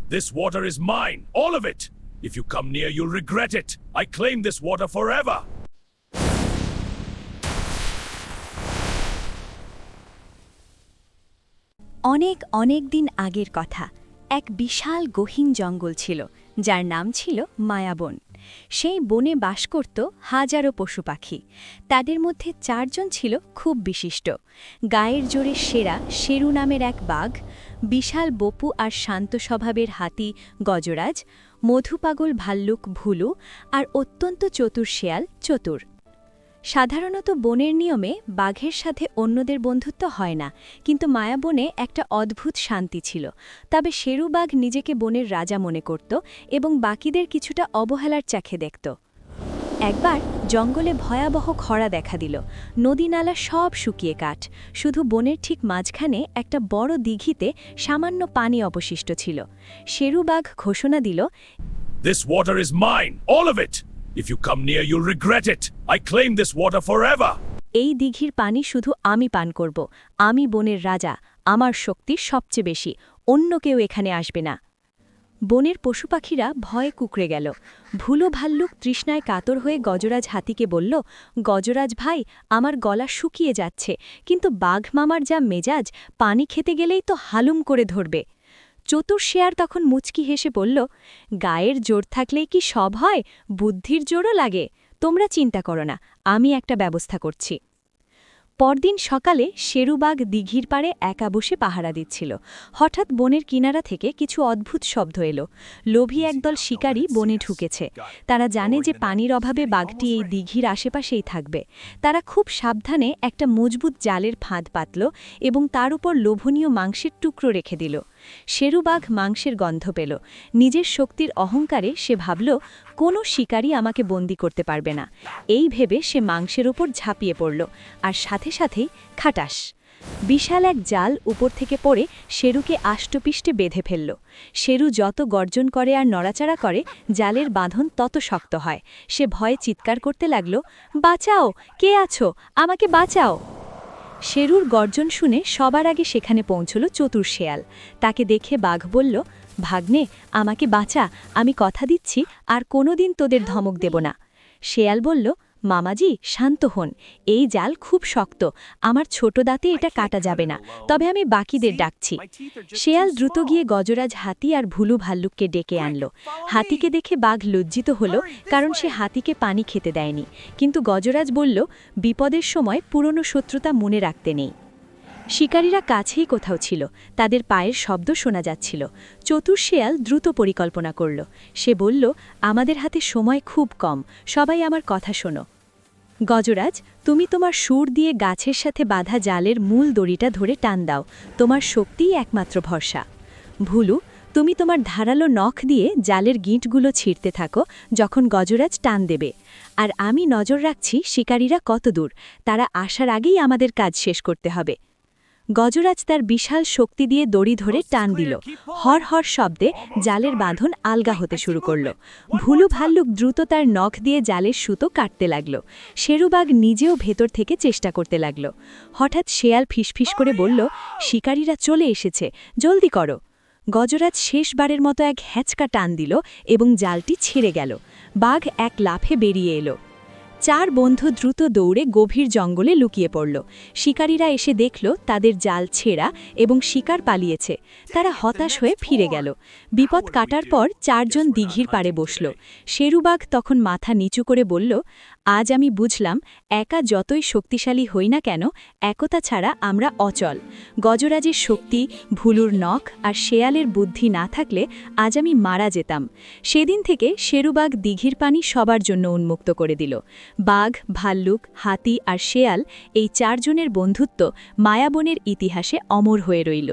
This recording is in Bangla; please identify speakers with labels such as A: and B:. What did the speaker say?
A: This water is mine, all of it. If you come near, you'll regret it. I claim this water forever.
B: অনেক অনেক দিন আগের কথা এক বিশাল গহীন জঙ্গল ছিল যার নাম ছিল মায়াবন। সেই বনে বাস করত হাজারো পশু পাখি। তাদের মধ্যে 4 জন ছিল খুব বিশিষ্ট। গায়ের জোরে সেরা শেরু নামের এক বাঘ, বিশাল বপু আর শান্ত স্বভাবের হাতি গজরাজ, মধুপাগল ভাল্লুক ভুলু আর অত্যন্ত চতুর শেয়াল চতুর। সাধারণত বনের নিয়মে বাঘের সাথে অন্যদের বন্ধুত্ব হয় না, কিন্তু মায়াবনে একটা অদ্ভুত শান্তি ছিল। তবে শেরু বাঘ নিজেকে বনের রাজা মনে করত এবং বাকিদের কিছুটা অবহেলার চোখে দেখত। একবার জঙ্গলে ভয়াবহ খরা দেখা দিল। নদী নালা সব শুকিয়ে কাঠ, শুধু বনের ঠিক মাঝখানে একটা বড় দিঘিতে সামান্য পানি অবশিষ্ট ছিল। শেরু বাঘ ঘোষণা দিল,
A: This water is mine, all of it. If you come near, you'll regret it. I claim this water forever.
B: এই দিঘির পানি শুধু আমি পান করব। আমি বনের রাজা, আমার শক্তি সবচেয়ে বেশি, অন্য কেউ এখানে আসবে না। বনের পশু পাখিরা ভয়ে কুকড়ে গেল। ভুলো ভাল্লুক তৃষ্ণায় কাতর হয়ে গজরাজ হাতিকে বলল, গজরাজ ভাই, আমার গলা শুকিয়ে যাচ্ছে, কিন্তু বাঘ মামার যা মেজাজ, পানি খেতে গেলেই তো হালুম করে ধরবে। চতুর শেয়ার তখন মুচকি হেসে বলল, গায়ের জোর থাকলেই কি সব হয়, বুদ্ধির জোরও লাগে। তোমরা চিন্তা করো না, আমি একটা ব্যবস্থা করছি। পরদিন সকালে শেরুবাঘ দিঘির পাড়ে একা বসে পাহারা দিচ্ছিল। হঠাৎ বনের কিনারা থেকে কিছু অদ্ভুত শব্দ এলো। লোভী একদল শিকারী বনে ঢুকেছে। তারা জানে যে পানির অভাবে বাঘটি এই দিঘির আশেপাশেই থাকবে। তারা খুব সাবধানে একটা মজবুত জালের ফাঁদ পাতল এবং তার উপর লোভনীয় মাংসের টুকরো রেখে দিল। শেরুবাঘ মাংসের গন্ধ পেল। নিজের শক্তির অহংকারে সে ভাবল, কোনো শিকারী আমাকে বন্দি করতে পারবে না। এই ভেবে সে মাংসের ওপর ঝাঁপিয়ে পড়ল, আর সাথে সাথেই খাটাস, বিশাল এক জাল উপর থেকে পড়ে শেরুকে আষ্টপিষ্টে বেঁধে ফেলল। শেরু যত গর্জন করে আর নড়াচড়া করে, জালের বাঁধন তত শক্ত হয়। সে ভয়ে চিৎকার করতে লাগল, বাঁচাও, কে আছো, আমাকে বাঁচাও। শেরুর গর্জন শুনে সবার আগে সেখানে পৌঁছল চতুর শেয়াল। তাকে দেখে বাঘ বলল, ভাগ্নে, আমাকে বাঁচা, আমি কথা দিচ্ছি আর কোনোদিন তোদের ধমক দেব না। শেয়াল বলল, মামাজি শান্ত হন, এই জাল খুব শক্ত, আমার ছোট দাঁতে এটা কাটা যাবে না, তবে আমি বাকিদের ডাকছি। শেয়াল দ্রুত গিয়ে গজরাজ হাতি আর ভুলু ভাল্লুককে ডেকে আনল। হাতিকে দেখে বাঘ লজ্জিত হল, কারণ সে হাতিকে পানি খেতে দেয়নি। কিন্তু গজরাজ বলল, বিপদের সময় পুরনো শত্রুতা মনে রাখতে নেই। শিকারীরা কাছেই কোথাও ছিল, তাদের পায়ের শব্দ শোনা যাচ্ছিল। চতুর শেয়াল দ্রুত পরিকল্পনা করল। সে বলল, আমাদের হাতে সময় খুব কম, সবাই আমার কথা শোনো। গজরাজ, তুমি তোমার সুর দিয়ে গাছের সাথে বাঁধা জালের মূল দড়িটা ধরে টান দাও, তোমার শক্তিই একমাত্র ভরসা। ভুলু, তুমি তোমার ধারালো নখ দিয়ে জালের গিঁটগুলো ছিঁড়তে থাকো যখন গজরাজ টান দেবে। আর আমি নজর রাখছি শিকারীরা কত দূর, তারা আসার আগেই আমাদের কাজ শেষ করতে হবে। গজরাজ তার বিশাল শক্তি দিয়ে দড়ি ধরে টান দিল। হর হর শব্দে জালের বাঁধন আলগা হতে শুরু করল। ভুলু ভাল্লুক দ্রুত তার নখ দিয়ে জালের সুতো কাটতে লাগল। শেরুবাঘ নিজেও ভেতর থেকে চেষ্টা করতে লাগল। হঠাৎ শেয়াল ফিসফিস করে বলল, শিকারীরা চলে এসেছে, জলদি করো। গজরাজ শেষবারের মতো এক হ্যাঁচকা টান দিল এবং জালটি ছিঁড়ে গেল। বাঘ এক লাফে বেরিয়ে এলো। 4 বন্ধু দ্রুত দৌড়ে গভীর জঙ্গলে লুকিয়ে পড়ল। শিকারীরা এসে দেখল তাদের জাল ছেঁড়া এবং শিকার পালিয়েছে। তারা হতাশ হয়ে ফিরে গেল। বিপদ কাটার পর 4 জন দিঘির পাড়ে বসল। শেরুবাঘ তখন মাথা নিচু করে বলল, আজ আমি বুঝলাম, একা যতই শক্তিশালী হই না কেন, একতা ছাড়া আমরা অচল। গজরাজের শক্তি, ভুলুর নখ আর শেয়ালের বুদ্ধি না থাকলে আজ আমি মারা যেতাম। সেদিন থেকে শেরুবাঘ দিঘির পানি সবার জন্য উন্মুক্ত করে দিল। বাঘ, ভাল্লুক, হাতি আর শেয়াল, এই 4 জনের বন্ধুত্ব মায়াবনের ইতিহাসে অমর হয়ে রইল।